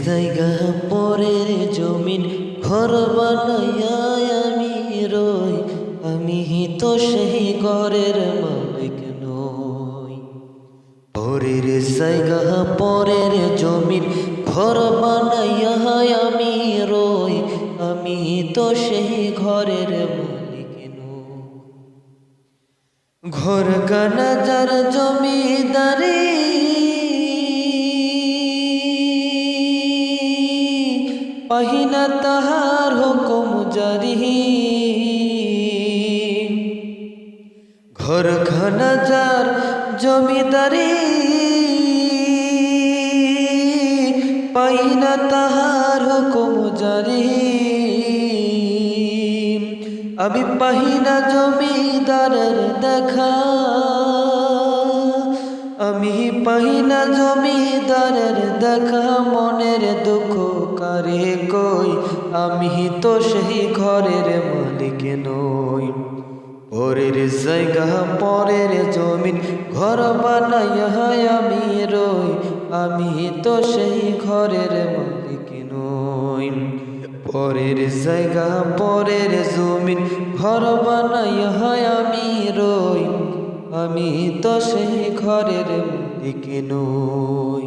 জায়গা পরের জমিন ঘর বানাইয়া আমি রই, আমি তো সেই ঘরের মালিক নই। পরের জায়গা পরের জমিন ঘর বানাইয়া আমি রই, আমি তো সেই ঘরের মালিক নই। ঘর গানা যার জমিদারি, পাহিনা তাহার হুকুম জারি। ঘর খানা যার জমিদারি, পাহিনা তাহার হুকুম জারি। আমি পাহিনা জমিদারের দেখা, আমি পাহিনা জমিদারের দেখা। মনের দুঃখ কারে কই, আমি তো সেই ঘরের মালিক নই। পরের জায়গা পরের জমিন ঘর বানাইয়া আমি রই, আমি তো সেই ঘরের মালিক নই। পরের জায়গা পরের জমিন ঘর বানাইয়া আমি রই, আমি তো সেই ঘরের মালিক নই।